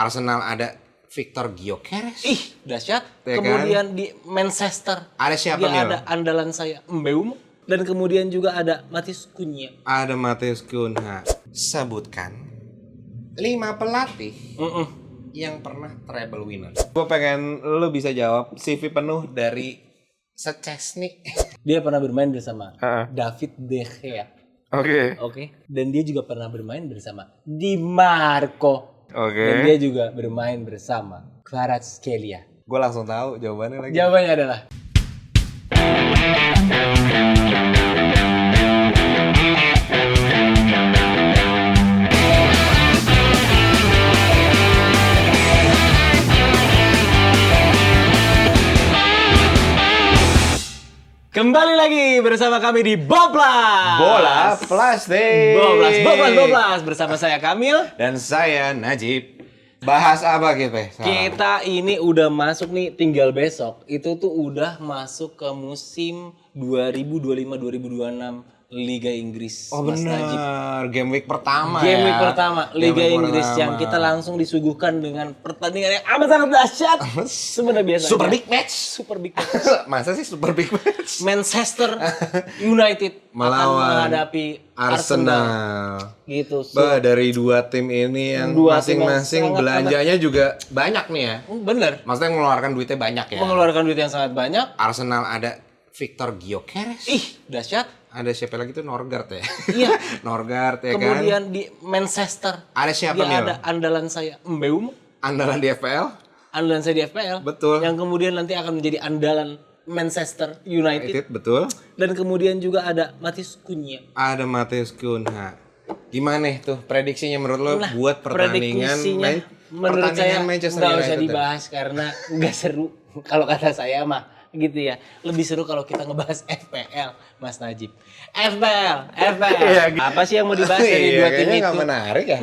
Arsenal ada Victor Gyökeres. Ih, dahsyat. Ya Kemudian di Manchester ada siapa dia nih? ada andalan saya Mbeumo, dan kemudian juga ada Matheus Cunha. Ada Matheus Cunha. Sebutkan 5 pelatih yang pernah treble winner. Gue pengen lu bisa jawab CV penuh dari Szczęsny. Dia pernah bermain bersama Ha-ha. David De Gea. Oke. Oke. Dan dia juga pernah bermain bersama Di Marco. Oke. Dan dia juga bermain bersama Kvaratskhelia. Gue langsung tahu jawabannya lagi. Jawabannya adalah kembali lagi bersama kami di Boblas. Bola plastik. Boblas bersama saya Kamil. Dan saya Najib. Bahas apa kita? Kita ini udah masuk nih, tinggal besok itu tuh udah masuk ke musim 2025-2026 Liga Inggris. Oh Mas Najib. benar, game week pertama Game ya. week pertama Liga Game week Inggris pertama. yang kita langsung disuguhkan dengan pertandingan yang amat sangat dahsyat. Sebenarnya biasa. Super big match. Super big match. Masa sih super big match? Manchester United akan Melawan menghadapi Arsenal. Gitu. Bah, dari dua tim ini yang Dua tim yang masing-masing sangat- belanjanya juga banyak nih ya. Bener. Maksudnya mengeluarkan duitnya banyak ya. Mengeluarkan duit yang sangat banyak. Arsenal ada Victor Gyökeres. Ih, dahsyat. Ada siapa lagi tuh? Norgard ya? Iya. Norgard ya kan? Kemudian di Manchester Ada siapa dia nih? ada andalan saya Mbeumo, Andalan di FPL? andalan saya di FPL. Betul. Yang kemudian nanti akan menjadi andalan Manchester United. Betul. Dan kemudian juga ada Matheus Cunha. Ada Matheus Cunha. Gimana tuh prediksinya menurut lo Nah, buat pertandingan prediksinya menurut saya Manchester nggak usah United? dibahas karena nggak seru. Kalau kata saya mah gitu ya. Lebih seru kalau kita ngebahas FPL, Mas Najib. FPL. Iya, gitu. Apa sih yang mau dibahas dari Iya, dua tim kayaknya itu? nggak menarik ya.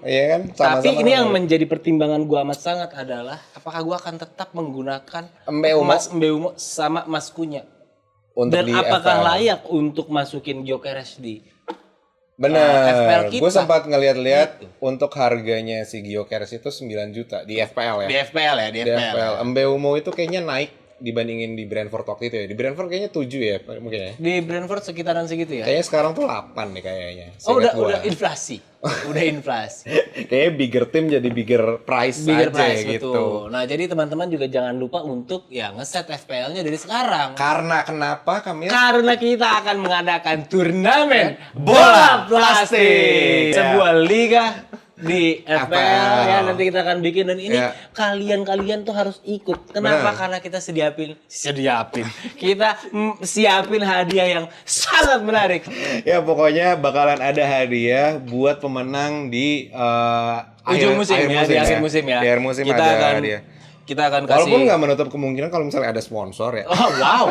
Iya kan? Tapi Sama-sama ini yang menarik. menjadi pertimbangan gua amat sangat adalah apakah gua akan tetap menggunakan Mbeumo. Mas Mbeumo sama Mas Cunha. Untuk Dan di apakah FPL. layak untuk masukin Gyökeres di FPL Bener, kita. gue sempat ngeliat-liat untuk harganya si Gyökeres itu 9 juta di FPL ya. di FPL ya, di Di FPL. FPL. Mbeumo itu kayaknya naik dibandingin di Brentford waktu itu ya. Di Brentford kayaknya 7 ya mungkin ya. Di Brentford sekitaran segitu ya. Kayaknya sekarang tuh 8 nih kayaknya. Oh, seingat gua. udah inflasi. Udah inflasi. Kayaknya bigger team jadi bigger price Bigger aja price gitu. betul. Nah, jadi teman-teman juga jangan lupa untuk ya ngeset FPL-nya dari sekarang. Karena kenapa Kamil? Karena kita akan mengadakan turnamen bola plastik, sebuah liga di FPL ya, nanti kita akan bikin, dan ini Ya. kalian tuh harus ikut. Kenapa? Benar. Karena kita kita siapin hadiah yang sangat menarik. Ya pokoknya bakalan ada hadiah buat pemenang di Ujung musim ya, di akhir musim ya. Di akhir musim kita ada akan hadiah. kita akan kasih. Walaupun nggak menutup kemungkinan kalau misalnya ada sponsor ya. Oh, wow.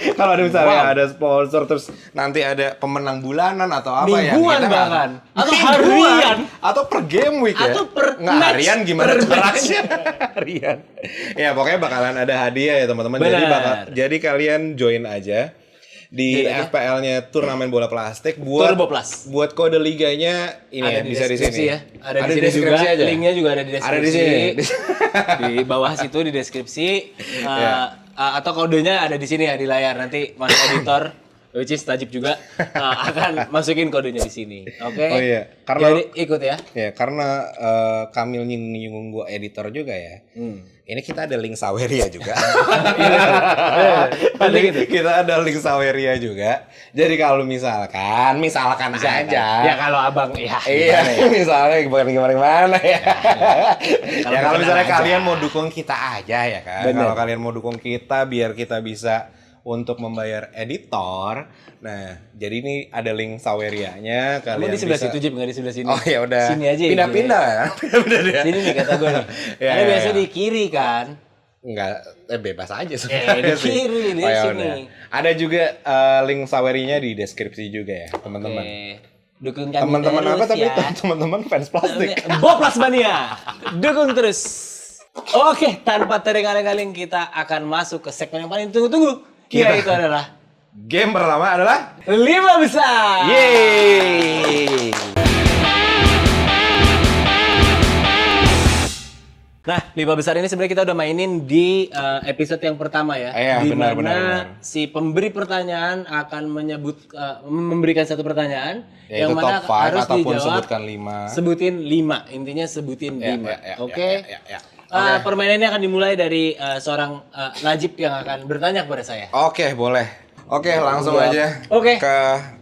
Kalau ada misalnya Wow. ada sponsor terus nanti ada pemenang bulanan atau apa ya? Mingguan kita nggak- bahkan. Atau Mingguan. harian. Atau per game week ya? Atau per Nggak, match. harian gimana Per caranya? Harian. Ya pokoknya bakalan ada hadiah ya teman-teman. Jadi Benar. jadi kalian join aja di Join aja. FPL-nya turnamen bola plastik buat Turbo Plus. buat kode liganya ini Ada ya, di bisa di deskripsi sini ya. Ada di sini juga. deskripsi aja. Linknya juga ada di deskripsi. Ada di sini. Di bawah situ di deskripsi. Ya. Atau kodenya ada di sini ya di layar. Nanti Mas Editor, which is Najib juga, akan masukin kodenya di sini. Oke? Oh iya, karena- Jadi ikut ya. Ya, karena Kamil nyinggung gua editor juga ya. Ini kita ada link Saweria juga. Ada gitu. Kita ada link Saweria juga. Jadi kalau misalkan aja. Ya kalau abang ya. Iya, gimana ya? misalnya bukan gimana ya. Ya kalau misalnya aja. kalian mau dukung kita aja ya kan. Bener. Kalau kalian mau dukung kita biar kita bisa untuk membayar editor. Nah, jadi ini ada link Sawerianya. Kamu Kalian di sebelah bisa... situ Jib, nggak di sebelah sini. Oh ya udah. Sini aja ya. Pindah-pindah ya. Pindah-pindah ya. Sini nih kata gue nih. Ya, Karena ya, biasa ya. di kiri kan. Enggak, bebas aja di sebenarnya sih. kiri, di ya sini. udah. Ada juga link Sawerinya di deskripsi juga ya, teman-teman. Oke. Dukung kami Teman-teman terus apa tapi ya. teman-teman fans plastik. Boblas Mania. Dukung terus. Oke, tanpa terengah-engah kita akan masuk ke segmen yang paling ditunggu-tunggu. Yaitu adalah Game pertama adalah 5 besar. yeay. Nah, 5 besar ini sebenarnya kita udah mainin di episode yang pertama ya. Iya, di benar, mana benar. si pemberi pertanyaan akan memberikan satu pertanyaan Yaitu yang mana top 5 harus ataupun dijawab. sebutkan 5. Sebutin 5, intinya sebutin 5. Oke. Ya. Permainan ini akan dimulai dari seorang Najib yang akan bertanya kepada saya. Oke, boleh. Oke, langsung aja Oke. ke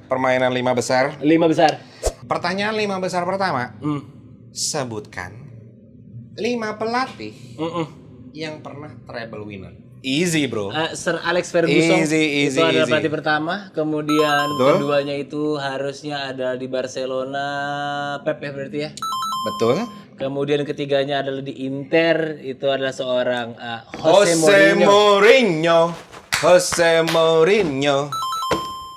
permainan 5 besar. 5 besar. Pertanyaan 5 besar pertama. Sebutkan 5 pelatih yang pernah treble winner. Easy, bro. Sir Alex Ferguson Easy, itu adalah easy. pelatih pertama, kemudian Betul. keduanya itu harusnya ada di Barcelona, Pep ya berarti ya. Betul. Kemudian ketiganya adalah di Inter, itu adalah seorang Jose Jose Mourinho. Mourinho. Jose Mourinho.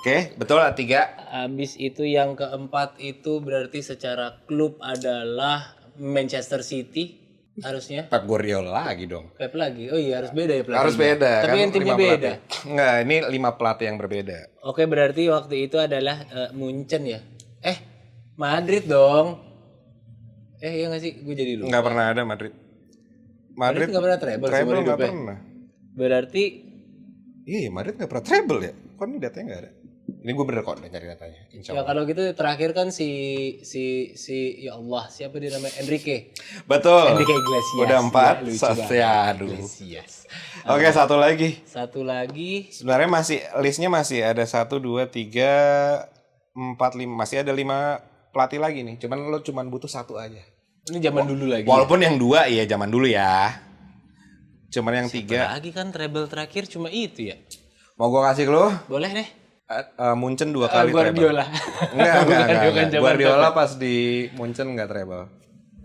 Oke, betul 3. Habis itu yang keempat itu berarti secara klub adalah Manchester City harusnya. Pep Guardiola lagi dong. Pep lagi. Oh iya harus beda ya pelatihnya. Harus beda. Tapi yang timnya 5 beda. pelatih. Enggak, ini 5 pelatih yang berbeda. Oke, berarti waktu itu adalah Munchen ya. Madrid dong. Iya nggak sih? Gue jadi lupa. Enggak pernah ada Madrid. Madrid nggak pernah treble seumur Treble enggak hidupnya. pernah. Berarti Iya, Madrid enggak pernah treble ya? Kok ini datanya enggak ada? Ini gue bener kok cari datanya. Insya ya Allah. kalau gitu terakhir kan si ya Allah siapa dia namanya Enrique. Betul. Enrique Iglesias. Udah 4. Ya, lucu banget. Aduh. Iglesias. Oke, satu lagi. Satu lagi. Sebenarnya listnya masih ada 1, 2, 3, 4, 5. Masih ada 5 pelatih lagi nih. Cuman lo butuh 1 aja. Ini zaman dulu lagi. Walaupun yang 2 iya zaman dulu ya. Cuman yang 3. Lagi kan treble terakhir cuma itu ya. Mau gue kasih ke lo? Boleh deh. Munchen 2 kali Guardiola. treble. Enggak. Bukan zaman Guardiola pas di Munchen enggak treble.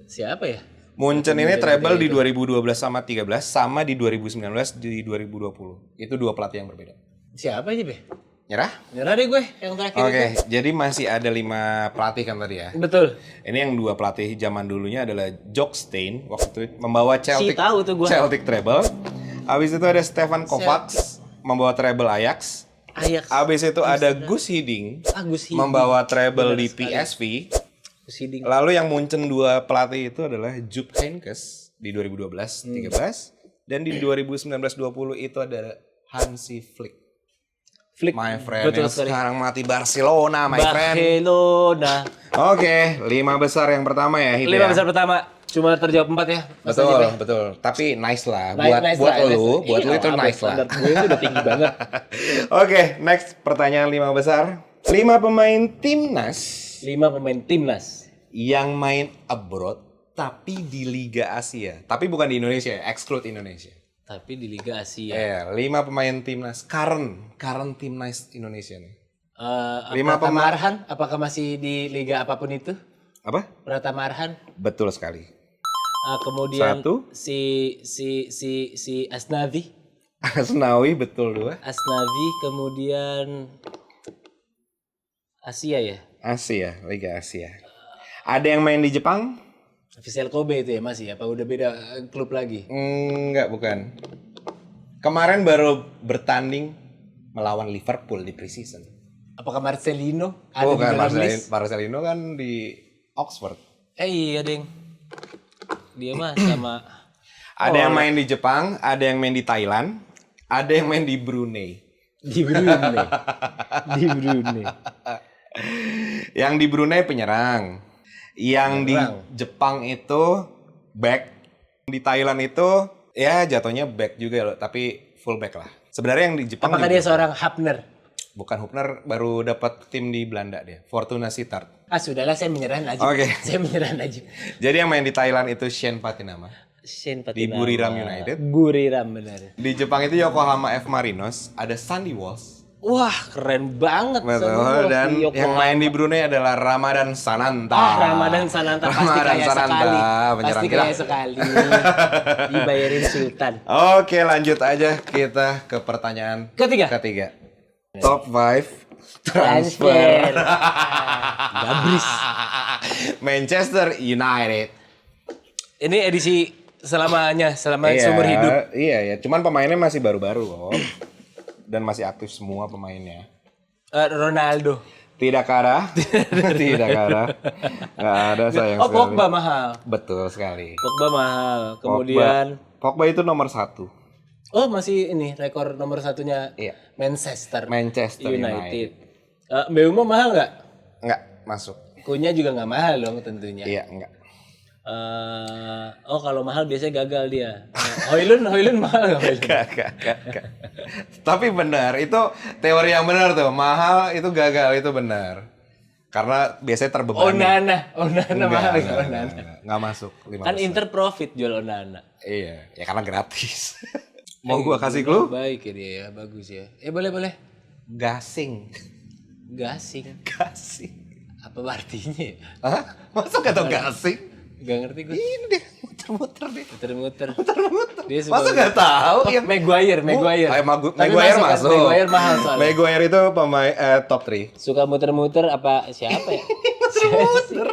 Siapa ya? Munchen ini treble di 2012 sama 13 sama di 2019 di 2020. Itu 2 pelatih yang berbeda. Siapa aja, Be? Nyerah? Nyerah deh gue yang terakhir Oke, itu. jadi masih ada 5 pelatih kan tadi ya. Betul. Ini yang 2 pelatih zaman dulunya adalah Jock Stein waktu itu membawa Celtic tahu tuh gua. Celtic treble. Habis itu ada Stefan Kovacs membawa treble Ajax. Ajax. Habis itu ada Gus Hiddink Gus Hiddink. membawa treble Benar di sekali. PSV. Gus Hiddink. Lalu yang Munchen 2 pelatih itu adalah Jupp Heynckes di 2012-13 dan di 2019-20 itu ada Hansi Flick. Flick. My friend Betul yang sekali. sekarang mati Barcelona, my friend. Barcelona. Oke, 5 besar yang pertama ya, Hip 5 ya? besar pertama. Cuma terjawab 4 ya. Mas Betul, Najib ya? betul. Tapi nice lah. Nice buat lah, lu, nice. buat Iya, lu itu apa, nice lah. standar gue itu udah tinggi banget. Oke, next pertanyaan 5 besar. 5 pemain timnas 5 pemain timnas. yang main abroad tapi di Liga Asia. Tapi bukan di Indonesia, exclude Indonesia. Tapi di Liga Asia. 5 pemain timnas current timnas Indonesia nih. Lima Arhan, apakah masih di liga apapun itu? Apa? Pratama Arhan. Betul sekali. Kemudian 1. si Asnawi. Asnawi betul 2. Asnawi, kemudian Asia ya. Asia, Liga Asia. Ada yang main di Jepang? Vissel Kobe itu ya masih, apa udah beda klub lagi? Enggak, bukan. Kemarin baru bertanding melawan Liverpool di preseason. Apakah Marcelino ada Bukan, di dalam list? Marcelino kan di Oxford. Iya, Deng. Dia mah sama Ada yang main di Jepang, ada yang main di Thailand, ada yang main di Brunei. di Brunei. Di Brunei. Yang di Brunei penyerang. Yang di Jepang itu back. Di Thailand itu ya jatuhnya back juga loh, tapi full back lah. Sebenarnya yang di Jepang Apakah juga- dia seorang Hapner? Bukan Hupner, baru dapat tim di Belanda dia, Fortuna Sittard. Sudahlah, saya menyerah Najib. Oke. Saya menyerah Najib. Jadi yang main di Thailand itu Shen Patinama. Shen Di Patinama. Buriram United. Buriram benar. Di Jepang itu Yokohama F Marinos, ada Sandy Walsh. Wah, keren banget. Betul. Sandy Dan Walsh di yang Yokohama. main di Brunei adalah Ramadan Sananta. Ramadan Sananta pasti Ramadan kaya Sananta, sekali. penyerang Pasti kita. kaya sekali. Dibayarin Sultan. Oke, lanjut aja kita ke pertanyaan Ketiga. Top 5 Transfer. transfer Gabris. Manchester United. Ini edisi selama seumur hidup. Iya ya, cuman pemainnya masih baru-baru loh. Dan masih aktif semua pemainnya. Ronaldo. Tidak kalah. Tidak kalah. Nggak ada sayang sekali. Pogba mahal. Betul sekali. Pogba mahal. Kemudian Pogba itu nomor 1. masih ini rekor nomor satunya Iya. Manchester United. Mbeumo mahal nggak? Nggak masuk. Kunya juga nggak mahal dong tentunya. Iya, nggak. Kalau mahal biasanya gagal dia. Højlund mahal nggak? Højlund? Gak. Tapi benar, itu teori yang benar tuh. Mahal itu gagal, itu benar. Karena biasanya terbebani. Onana mahal nggak Onana? Nggak masuk. 5 Kan besar. Inter profit jual Onana. Iya, ya karena gratis. Mau gua kasih clue? Baik ya dia ya, bagus ya. Boleh. Gasing. Gasing. Gasing. Apa artinya? Hah? Masa gak tau gasing? Gak ngerti gue. Ini deh, muter-muter deh. Muter-muter. Dia Masa gak tahu? yang Maguire. Maguire Tapi masuk. Kan? Maguire mahal soalnya. Maguire itu pemain top 3. Suka muter-muter apa siapa ya? Muter-muter.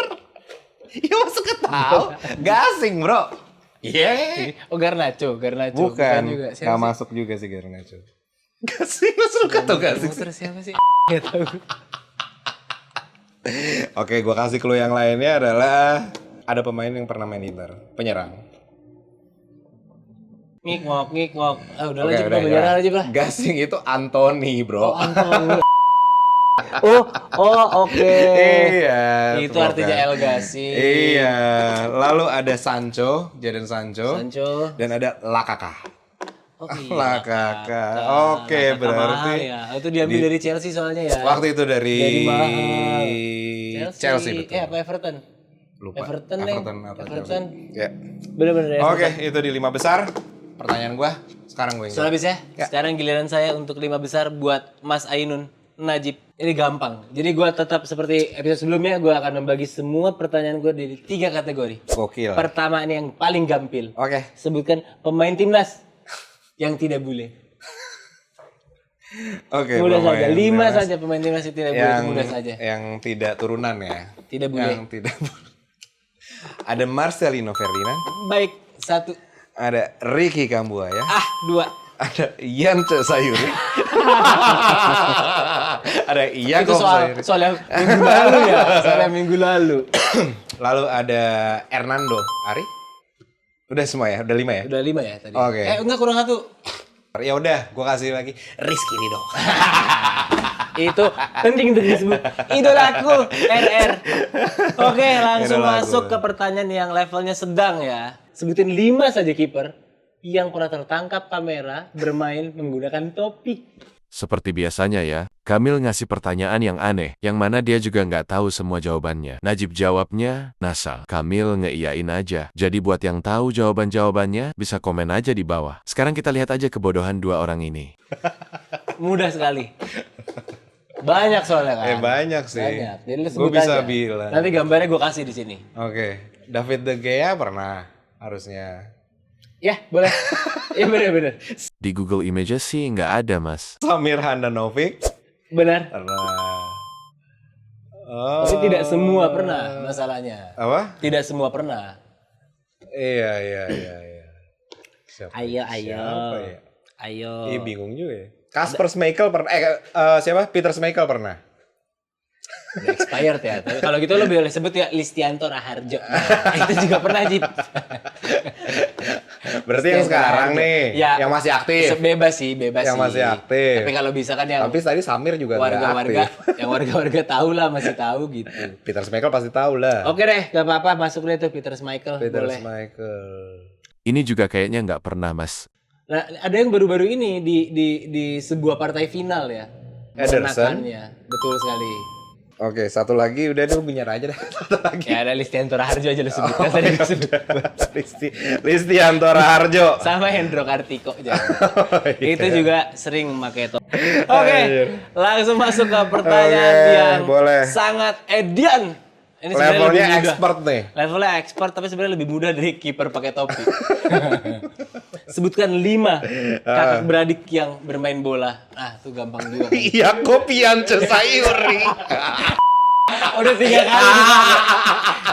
Ya masa gak tahu? Gasing, bro. Iya. Oh Garnacho. Bukan juga. Gak masuk juga sih Garnacho. Gasing, masa lu gak tau gasing? Muter siapa sih? Gak tahu. Oke, gua kasih clue yang lainnya adalah ada pemain yang pernah main Inter, penyerang. Ngik ngok. Udah Oke, lah Jip, udah, menyerah aja lah. Gasing itu Anthony, bro. Anton. Oke. Iya. Itu artinya El Gassi. Iya. Lalu ada Jadon Sancho. Dan ada Lakaka. Iya. Lakaka. Oke, berarti mahal ya. Itu diambil dari Chelsea soalnya ya. waktu itu dari mahal. Chelsea betul. apa Everton? Lupa. Everton. Ya. Bener-bener. Oke, itu di 5 besar. Pertanyaan gua, sekarang gue Sudah habis ya? Sekarang giliran saya untuk 5 besar buat Mas Ainun Najib. Ini gampang. Jadi gua tetap seperti episode sebelumnya, gua akan membagi semua pertanyaan gua dari 3 kategori. Gokil. Pertama ini yang paling gampil. Oke. Sebutkan pemain timnas yang tidak boleh. Oke. Mudah pemain saja. 5 timnas saja pemain timnas yang tidak boleh. Itu mudah saja. Yang tidak turunan ya. Tidak boleh. Yang tidak boleh. Ada Marcelino Ferdinand. Baik, 1. Ada Ricky Kambuaya. 2. Ada Yance Sayuri. Ada Itu Yakob Sayuri. soal yang minggu lalu ya. Soal yang minggu lalu. Lalu ada Hernando Ari. Udah semua ya? Udah 5 ya? Udah 5 ya tadi. Oke. Enggak, kurang 1. Ya udah, gua kasih lagi Rizky Ridho. Itu penting untuk disebut. Idolaku RR. Oke, langsung Idolaku. masuk ke pertanyaan yang levelnya sedang ya. Sebutin 5 saja kiper yang pernah tertangkap kamera bermain menggunakan topi. Seperti biasanya ya, Kamil ngasih pertanyaan yang aneh, yang mana dia juga nggak tahu semua jawabannya. Najib jawabnya, Nasal. Kamil ngeiyain aja. Jadi buat yang tahu jawaban-jawabannya, bisa komen aja di bawah. Sekarang kita lihat aja kebodohan 2 orang ini. Mudah sekali. Banyak soalnya kan. Banyak sih. Banyak. Jadi lu Gua sebut bisa aja. bilang. Nanti gambarnya gue kasih di sini. Oke. David De Gea pernah harusnya. Ya, boleh. Iya bener-bener. Di Google Images sih nggak ada, Mas. Samir Handanovic Benar. pernah. Oh. Tapi tidak semua pernah masalahnya. Apa? Tidak semua pernah. Iya. Siapa? Ayo. Siapa ya? Ayo. Iya bingung juga ya. Kasper Schmeichel pernah. Siapa? Peter Schmeichel pernah. Udah expired ya. Tapi kalau gitu lo boleh sebut ya Listianto Raharjo. Itu juga pernah, Jip. Berarti yang sekarang nih, Ya, yang masih aktif. Bebas sih. Yang masih aktif. Tapi kalau bisa kan yang Tapi tadi Samir juga nggak warga-warga, aktif. yang warga-warga tahu lah, masih tahu gitu. Peter Schmeichel pasti tahu lah. Oke deh, gak apa-apa, masuk deh tuh Peter Schmeichel. Peter boleh. Schmeichel. Ini juga kayaknya nggak pernah, Mas. Nah, ada yang baru-baru ini di sebuah partai final ya. Ederson. Memenangkannya. Betul sekali. Oke, satu lagi udah deh nyerah aja deh. Satu lagi. Ya ada Listianto Raharjo aja lo sebutkan tadi gue sebut. Listianto Raharjo. Sama Hendro Kartiko aja. iya. Itu juga sering memakai topi. Oke, Anjir. langsung masuk ke pertanyaan Oke, yang boleh. sangat edian. Ini sebenarnya Levelnya lebih mudah. expert nih. Levelnya expert tapi sebenarnya lebih mudah dari kiper pakai topi. Sebutkan 5 kakak beradik yang bermain bola. Ah, itu gampang juga. Kan? Iya, Yance Sayuri. Udah 3 kali dipakai.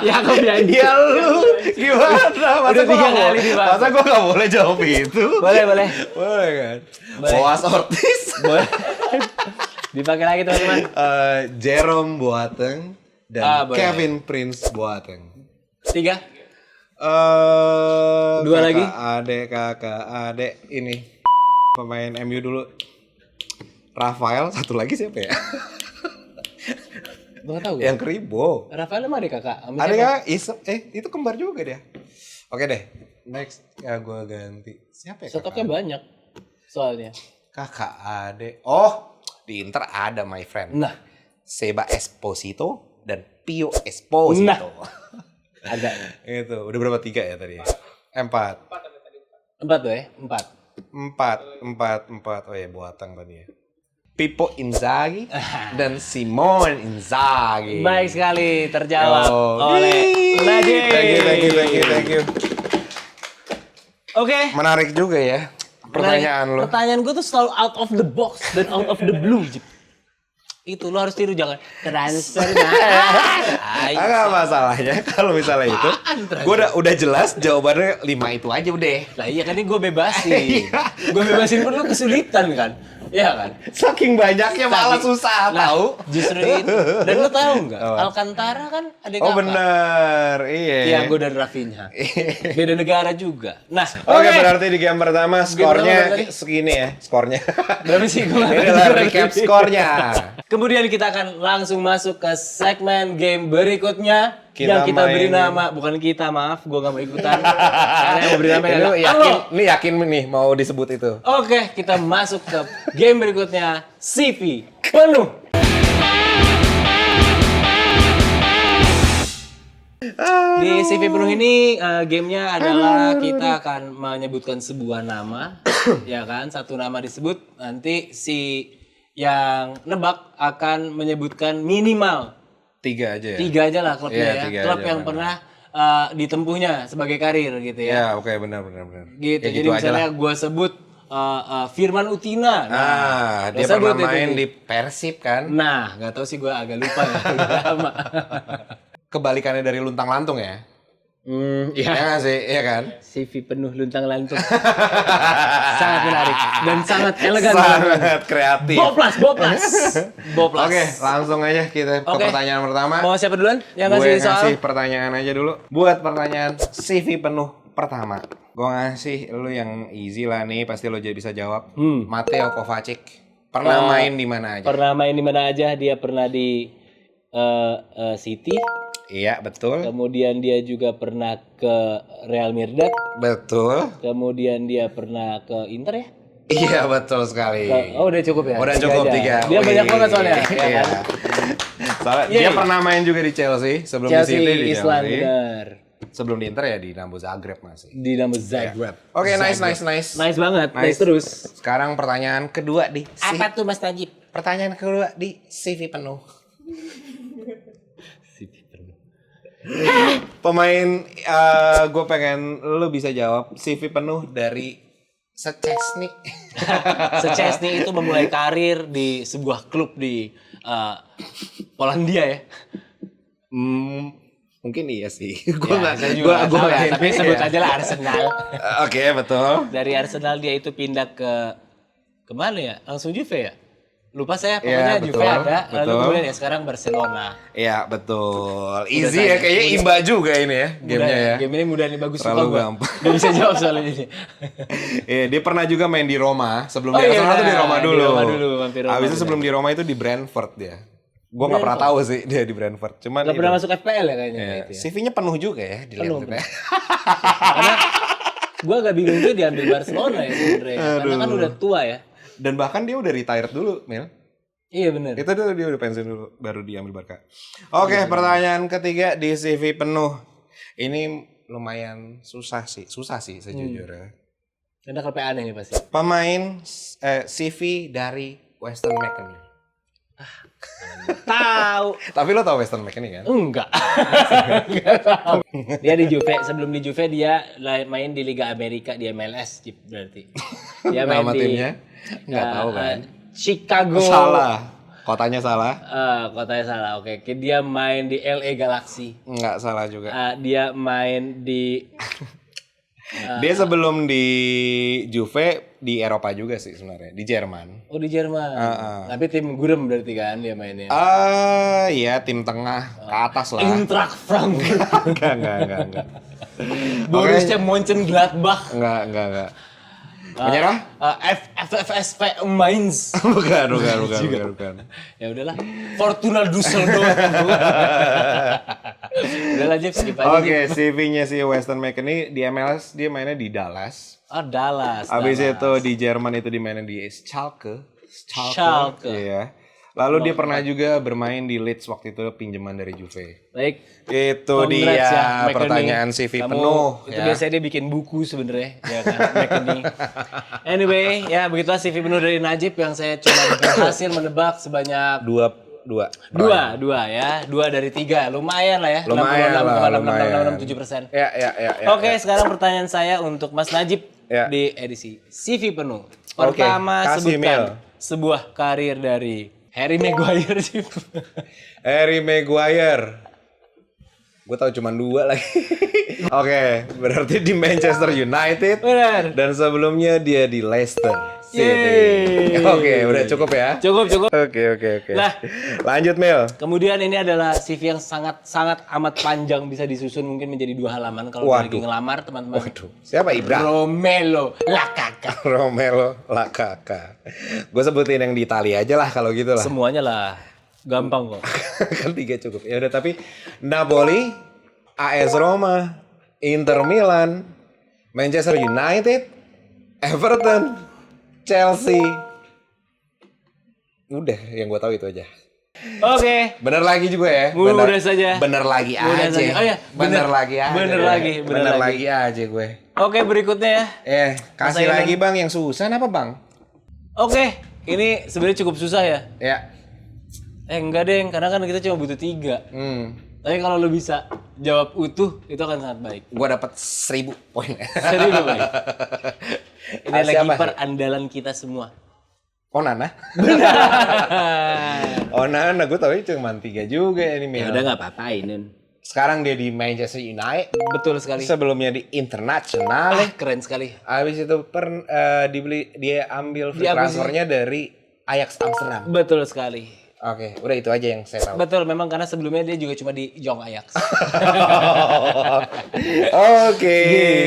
Yakob Yanji. Ya lu gimana? Masa Udah 3 gua nggak kali boleh- dipakai. Masa gua nggak boleh jawab itu? Boleh. Boleh kan? Boleh. Boas Ortiz. Boleh. Dipakai lagi teman-teman. Jerome Boateng dan boleh. Kevin Prince Boateng. 3. Dua lagi. Kakak adek ini pemain MU dulu. Rafael, satu lagi siapa ya? Gua nggak tahu gue. Yang Kribo. Rafael emang ada kakak? Sama Ada siapa? kakak Isep, itu kembar juga dia. Oke deh, next ya gue ganti. Siapa ya? Stoknya banyak soalnya. Kakak adek. Oh, di Inter ada my friend. Nah, Seba Esposito dan Pio Esposito. Nah. ada. Itu udah berapa 3 ya tadi? 4. 4 tuh ya? 4. Oh ya, Boateng tadi ya. Pippo Inzaghi dan Simone Inzaghi. Baik sekali terjawab Yo. oleh Najib. Thank you. Oke. Menarik juga ya pertanyaan lo. Pertanyaan gue tuh selalu out of the box dan out of the blue. Jip. Itu lo harus tiru, jangan transfer. Enggak masalahnya kalau misalnya itu, gue udah jelas jawabannya 5 itu aja udah. Lah iya kan ini gue bebasin. Gue bebasin pun lo kesulitan kan. Iya kan? Saking banyaknya malah susah tahu. Justru itu. Dan lo tahu nggak? Alcantara kan ada kakak. Oh bener, iya. Tiago dan Rafinha. Beda negara juga. Nah, Oke, berarti di game pertama skornya pertama segini ya, skornya. berapa sih? Gua nggak Ini tahu. adalah recap skornya. Kemudian kita akan langsung masuk ke segmen game berikutnya Kita yang kita beri mainin. nama, bukan kita, maaf, gue gak mau ikutan. Karena yang beri nama Ini adalah yakin, Halo. ini yakin nih mau disebut itu. Oke, kita masuk ke game berikutnya, CV penuh. Di CV penuh ini gamenya adalah kita akan menyebutkan sebuah nama, ya kan? Satu nama disebut, nanti si yang nebak akan menyebutkan minimal 3 aja ya. 3 aja lah klubnya Iya, ya. 3 Klub aja, yang benar. pernah ditempuhnya sebagai karir gitu ya. Ya, oke benar. Gitu. Ya, Jadi gitu aja misalnya lah. gue sebut Firman Utina. Dia lo sebut pernah main itu. di Persib kan? Nah, nggak tahu sih gue agak lupa ya. Udah lama. Kebalikannya dari luntang lantung ya. Iya. Ya nggak sih, iya kan? CV penuh luntang lantung. Sangat menarik dan sangat elegan. Sangat kreatif. Boplas. Oke, langsung aja kita ke Oke. pertanyaan pertama. Mau siapa duluan? Yang Gue ngasih soal? ngasih pertanyaan aja dulu. Buat pertanyaan CV penuh pertama. Gue ngasih lu yang easy lah nih, pasti lo bisa jawab. Mateo Kovacic. Pernah main di mana aja? Pernah main di mana aja? Dia pernah di City. Iya, betul. Kemudian dia juga pernah ke Real Madrid. Betul. Kemudian dia pernah ke Inter ya? Iya, betul sekali. Oh udah cukup ya? Udah cukup aja. 3. Dia banyak banget soalnya. Ya Iya. kan? Soalnya dia pernah main juga di Chelsea, sebelum Chelsea, di City di Island, Chelsea. benar. Sebelum di Inter ya di Dinamo Zagreb masih. Dinamo Zagreb. Oke, nice. Nice banget, nice terus. Sekarang pertanyaan kedua di Apa tuh Mas Najib? Pertanyaan kedua di CV penuh. Pemain gue pengen lu bisa jawab CV penuh dari Szczesny. Szczesny itu memulai karir di sebuah klub di Polandia ya. Mungkin iya sih. Ya, saya juga nggak tahu ya, tapi sebut aja lah Arsenal. Oke, betul. Dari Arsenal dia itu pindah ke kemana ya? Langsung Juve ya? Lupa saya, pokoknya Iya, Juve betul, ada. Lalu betul. kemudian ya sekarang Barcelona. Iya, betul. Easy Udah ya, tanya. kayaknya imba juga ini ya gamenya ya. Game ini mudah nih, bagus Terlalu suka gua. gampang. Udah bisa jawab soalnya ini. Iya, dia pernah juga main di Roma. Sebelum Oh, di iya, Arsenal tuh di Roma di dulu. Roma dulu, mampir Roma, Habis itu bener. sebelum di Roma itu di Brentford dia. Gue nggak pernah tahu sih dia di Brentford. Cuman Gak itu. pernah masuk FPL ya kayaknya. Iya, Itu ya. CV-nya penuh juga ya Penuh, dilihat. Karena gue agak bingung tuh diambil Barcelona ya sebenarnya. Karena kan udah tua ya. Dan bahkan dia udah retired dulu, Mil. Iya benar. Itu dulu dia udah pensiun dulu, baru diambil Barca. Oke, pertanyaan ketiga di CV penuh. Ini lumayan susah sih sejujurnya. Ada KP aneh nih pasti. Pemain CV dari Weston McKennie. Tahu. Tapi lo tau Weston McKennie kan? Enggak. Enggak tahu. Dia di Juve, sebelum di Juve dia main di Liga Amerika di MLS berarti. Dia main Nama di timnya? Nggak tahu kan? Chicago. Salah. Kotanya salah? Kotanya salah. Oke. Dia main di LA Galaxy. Nggak salah juga. Dia main di Dia sebelum di Juve di Eropa juga sih sebenarnya, di Jerman. Oh di Jerman. Tapi tim Gurem berarti kan dia mainnya. Iya tim tengah ke atas lah. Eintracht Frankfurt. Enggak. Borussia Mönchengladbach. Enggak. Menyerah? FFSP Mainz. Bukan. Ya udahlah. Fortuna Düsseldorf. Udahlah Jeff, skip aja. Oke, CV-nya si Weston McKennie di MLS dia mainnya di Dallas. Oh Dallas. Habis itu di Jerman itu dimainin di Schalke. Iya. Lalu dia pernah juga bermain di Leeds waktu itu pinjaman dari Juve. Baik. Itu Congrats dia ya, McKennie. pertanyaan CV penuh. Itu biasanya dia bikin buku sebenarnya, ya kan, McKennie. Anyway, ya begitulah CV penuh dari Najib yang saya coba berhasil menebak sebanyak Dua. Dua ya, 2 dari 3, lumayan lah ya. Lumayan lah. 66,67%. Ya. Oke, sekarang pertanyaan saya untuk Mas Najib di edisi CV penuh. Pertama, kasih, sebutkan Mil. sebuah karir dari Harry Maguire sih. Harry Maguire. Gue tahu cuma 2 lagi. Oke, berarti di Manchester United. Benar. Dan sebelumnya dia di Leicester City. Yeay. Oke, udah cukup ya? Cukup. Oke. Nah. Lanjut, Mil. Kemudian ini adalah CV yang sangat amat panjang, bisa disusun mungkin menjadi 2 halaman kalau lagi ngelamar teman-teman. Waduh, siapa Ibra? Romelu Lukaku. Romelu Lukaku. Gue sebutin yang di Italia aja lah kalau gitu lah. Semuanya lah. Gampang kok. Kan 3 cukup. Ya udah, tapi Napoli, AS Roma, Inter Milan, Manchester United, Everton, Chelsea. Udah, yang gue tahu itu aja. Oke. Bener lagi juga ya. Mudah saja. Bener lagi Mudah aja. saja. Oh ya, bener lagi aja. Bener lagi aja gue. Oke, berikutnya ya. Kasih Persaingan. lagi Bang yang susah apa Bang? Oke, ini sebenarnya cukup susah ya. Ya. Enggak deng, karena kan kita cuma butuh 3. Tapi kalau lo bisa jawab utuh, itu akan sangat baik. Gue dapat 1000 poin. Serius baik. Ini lagi Siapa? perandalan kita semua. Onana. Onana, gue tau cuma 3 juga ini Mil. Ya udah nggak apa-apa ini. Sekarang dia di Manchester United. Betul sekali. Sebelumnya di Internacional. Keren sekali. Habis itu dibeli, dia ambil free Dia apa sih? transfernya dari Ajax Amsterdam. Betul sekali. Oke, udah itu aja yang saya tahu. Betul, memang karena sebelumnya dia juga cuma di Jong Ajax. Oke,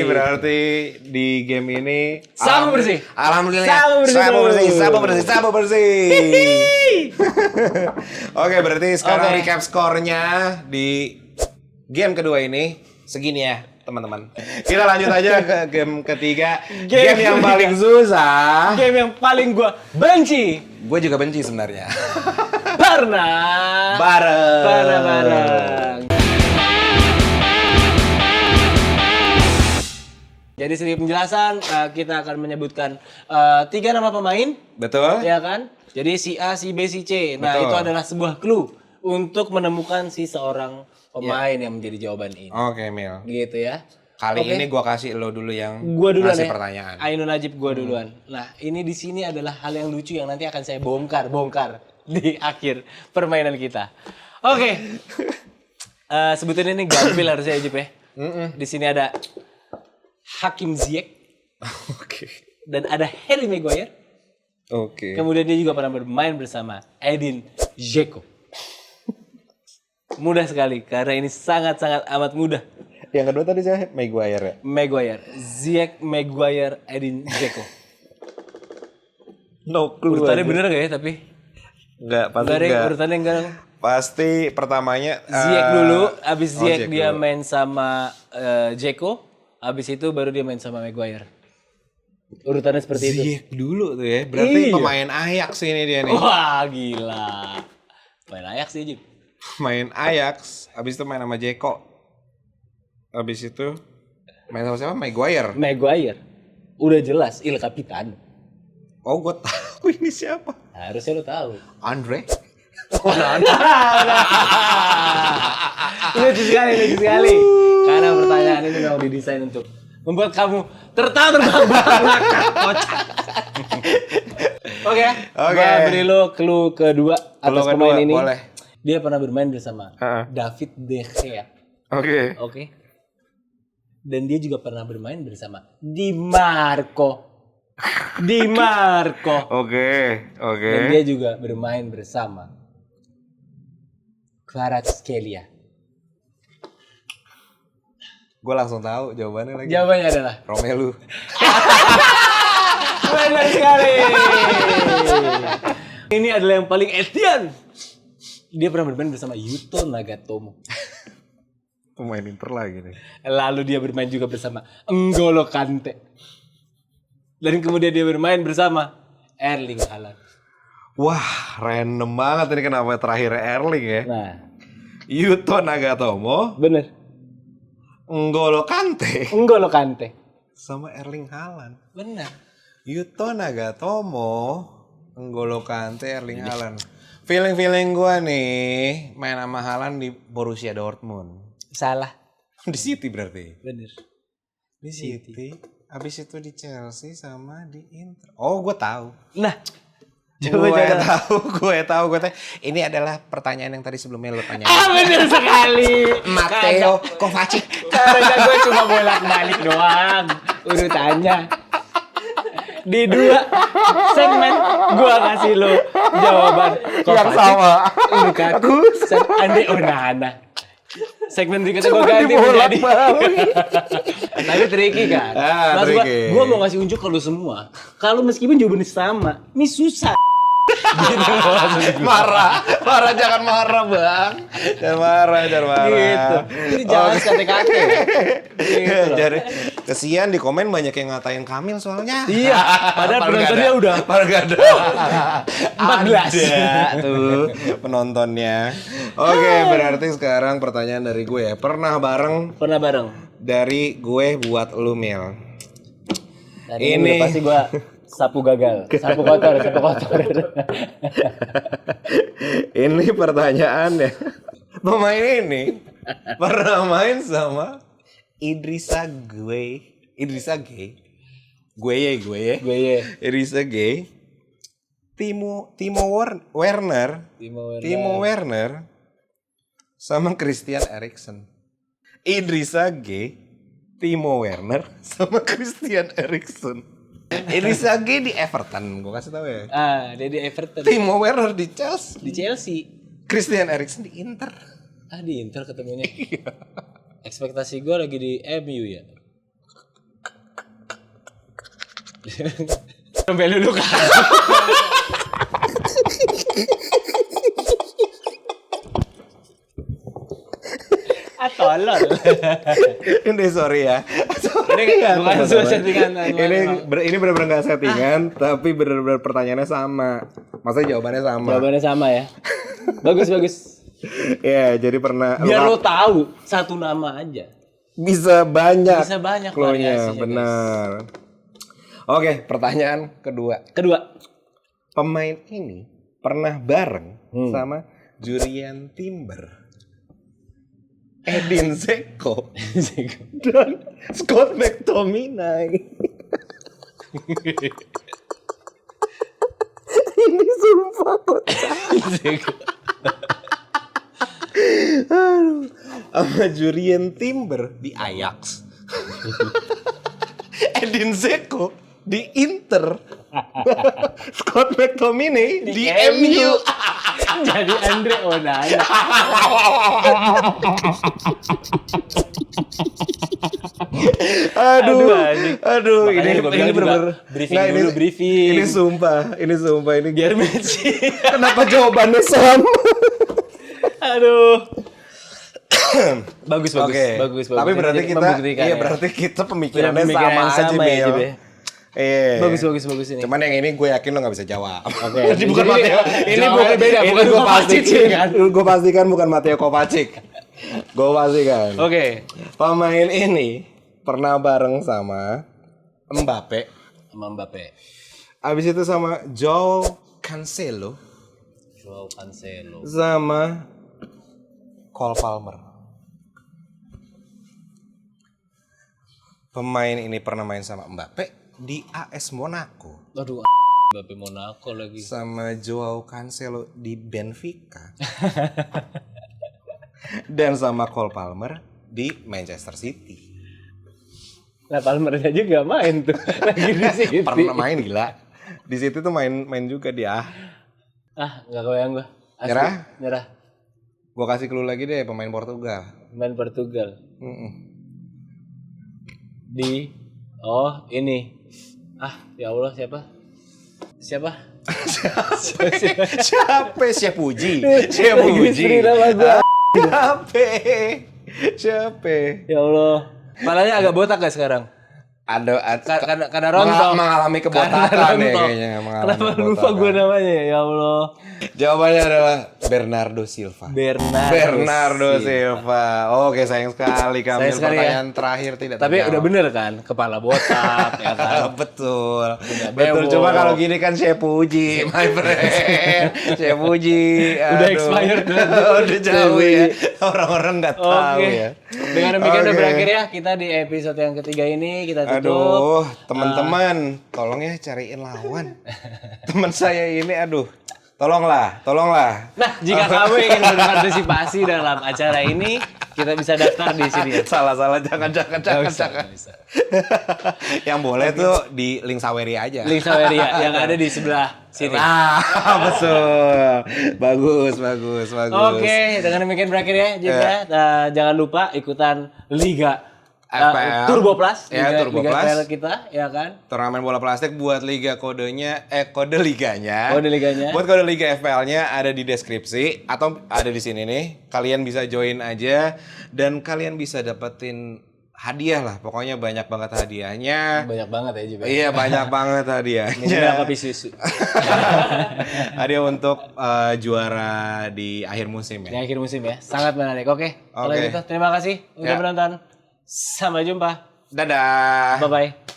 berarti di game ini Sabu bersih. Alhamdulillah. Sabu bersih. Sabu bersih. Oke, berarti sekarang Oke. recap skornya di game kedua ini segini ya, teman-teman. Kita lanjut aja ke game ketiga. Game yang paling susah. Game yang paling gua benci. Gue juga benci sebenarnya. Bareng. Jadi sedikit penjelasan, kita akan menyebutkan 3 nama pemain, Betul? ya kan? Jadi si A, si B, si C. Nah, Betul. itu adalah sebuah clue untuk menemukan si seorang pemain yang menjadi jawaban ini. Oke, Mil. Gitu ya. Kali Oke. ini gue kasih lo dulu yang Gua duluan ngasih ya. pertanyaan. Ainun Najib gua duluan. Nah, ini di sini adalah hal yang lucu yang nanti akan saya bongkar di akhir permainan kita. Oke. Sebutin ini gampil harusnya Najib ya. Di sini ada Hakim Ziyech Oke. dan ada Harry Maguire. Oke. Kemudian dia juga pernah bermain bersama Edin Dzeko. Mudah sekali karena ini sangat-sangat amat mudah. Yang kedua tadi saya Maguire ya. Maguire, Ziyech, Maguire, Edin Dzeko. No clue. Urutannya bener gak ya tapi? Enggak, pasti Enggak, enggak. urutannya enggak. Pasti pertamanya Ziyech dulu, abis Ziyech Ziyech dia dulu. main sama Dzeko, abis itu baru dia main sama Maguire. Urutannya seperti itu. Ziyech dulu tuh ya. Berarti Iya. pemain Ajax ini dia nih. Wah gila. Main Ajax sih Jim. Main Ajax, habis itu main sama Dzeko. Habis itu main sama siapa? Maguire. Maguire. Udah jelas Il Capitan. Oh, gue tahu ini siapa. Harusnya lo tahu. Andre. Lucu sekali. Karena pertanyaan ini memang didesain untuk membuat kamu tertawa terbang-bang kocak. Oke. Gua beri lo clue kedua atas Clue pemain kedua, ini. boleh. Dia pernah bermain bersama Ha-ha. David De Gea. Oke. Oke. Dan dia juga pernah bermain bersama Di Marco. Di Marco. Oke. Dan dia juga bermain bersama Kvaratskhelia. Gue langsung tahu jawabannya lagi. Jawabannya adalah Romelu. benar sekali. Ini adalah yang paling Etienne. Dia pernah bermain bersama Yuto Nagatomo. Pemain Inter lagi nih. Lalu dia bermain juga bersama N'Golo Kante. Dan kemudian dia bermain bersama Erling Haaland. Wah, random banget ini kenapa terakhir Erling ya. Nah, Yuto Nagatomo, bener. N'Golo Kante, N'Golo Kante. sama Erling Haaland. Bener. Yuto Nagatomo, N'Golo Kante, Erling Haaland. Feeling gua nih main sama Haaland di Borussia Dortmund. Salah. Di City berarti. Bener. Di City. Habis itu di Chelsea sama di Inter. Oh, gue tahu. Nah, Gue tahu. Ini adalah pertanyaan yang tadi sebelumnya lo tanya. bener sekali. Matteo Kovacic. Karena gue cuma bolak-balik doang urutannya. Di 2 segmen gue kasih lo jawaban Yang sama. Lukaku dan Andre Onana. Segmen berikutnya gue ganti menjadi tapi tricky kan. Maksud Tricky. gue mau ngasih unjuk ke lu semua. Kalau meskipun jawabannya sama, ini susah. Marah, jangan marah bang. Jangan marah. Gitu. Jadi jangan kate-kate. Gitu loh. Jadi kesian di komen banyak yang ngatain Kamil soalnya. Iya, padahal penontonnya udah Padahal gak ada. 14. Ada tuh penontonnya. Oke, berarti sekarang pertanyaan dari gue ya. Pernah bareng dari gue buat lu Mil. Dan ini pasti gue sapu gagal, sapu kotor. Ini pertanyaannya. Pemain ini pernah main sama Idrissa Gueye. Idrissa Gueye. Timo Werner sama Christian Eriksen. Idrissa Gueye, Timo Werner sama Christian Eriksen. Idrissa Gueye di Everton, gue kasih tahu ya. Dia di Everton. Timo Werner di Chelsea. Di Chelsea. Christian Eriksen di Inter. Di Inter ketemunya. Ekspektasi gue lagi di MU ya. Sampai dulu kan. Tolol. Ini sorry ya. Ini bukan settingan. Ini benar-benar nggak settingan, tapi benar-benar pertanyaannya sama. Maksudnya jawabannya sama. Jawabannya sama ya. Bagus. Ya, jadi pernah. Biar lo tahu satu nama aja. Bisa banyak. variasinya. Benar. Oke, pertanyaan kedua. Pemain ini pernah bareng sama Jurien Timber, Edin Dzeko, dan Scott McTominay. Ini sumpah kocak. Sama Jurien Timber di Ajax. Edin Dzeko di Inter. Scott McTominay di MU. Jadi Andre Onana. Aduh, ini benar-benar briefing. Ini sumpah ini Germeci. kenapa jawabannya sama? Aduh. Bagus. Tapi berarti kita pemikirannya sama aja, Mil. Iya. Bagus ini. Cuman yang ini gue yakin lo nggak bisa jawab. Oke. Ini bukan Matteo. Ini bukan beda, bukan gue Kovacic, pastikan. Gue pastikan bukan Matteo Kovacic. Gue pastikan. Oke. Pemain ini pernah bareng sama Mbappe. Abis itu sama Joao Cancelo. Sama Cole Palmer. Pemain ini pernah main sama Mbappe di AS Monaco. Aduh, Mbappe Monaco lagi. Sama Joao Cancelo di Benfica. Dan sama Cole Palmer di Manchester City. Nah, Palmernya juga main tuh. Lagi di City. Pernah main gila. Di situ tuh main juga dia. Enggak kebayang gua. Asli, nyerah. Gua kasih clue lagi deh, pemain Portugal. Main Portugal. Mm-mm. Ini. Ya Allah, siapa? Siapa? Puji. Istri nama gua. Siapa? Ya Allah. Palanya agak botak ya sekarang? Karena rontok. Mengalami kebotakan ya kayaknya. Kenapa lupa gue namanya ya Allah. Jawabannya adalah Bernardo Silva. Bernardo Silva. Oke, sayang sekali kami. Pertanyaan terakhir tidak Tapi terjawab. udah bener kan? Kepala botak ya kan? Betul. Betul. Cuma kalau gini kan saya puji, my friend. Saya puji. Udah expired. Udah jauh ya. Orang-orang nggak tahu ya. Dengan demikian udah berakhir ya kita di episode yang ketiga ini. Kita tutup. Aduh, teman-teman, tolong ya cariin lawan. Teman saya ini, tolonglah. Nah, jika kamu ingin berpartisipasi dalam acara ini, kita bisa daftar di sini. Salah, jangan. Yang boleh tuh di link Saweria aja. Link Saweria yang ada di sebelah sini. Betul. Bagus. Oke, dengan demikian berakhir ya juga. Jangan lupa ikutan Liga FPL. Turbo Plus, Liga FPL kita, ya kan? Turnamen bola plastik buat liga kode liganya. Kode liganya. Buat kode liga FPL-nya ada di deskripsi atau ada di sini nih. Kalian bisa join aja dan kalian bisa dapetin hadiah lah. Pokoknya banyak banget hadiahnya. Banyak banget ya juga. Iya, banyak banget hadiahnya. Ini kopi susu. Hadiah untuk juara di akhir musim Di ya. akhir musim ya. Sangat menarik. Oke. Kalau gitu terima kasih udah menonton. Sampai jumpa. Dadah. Bye-bye.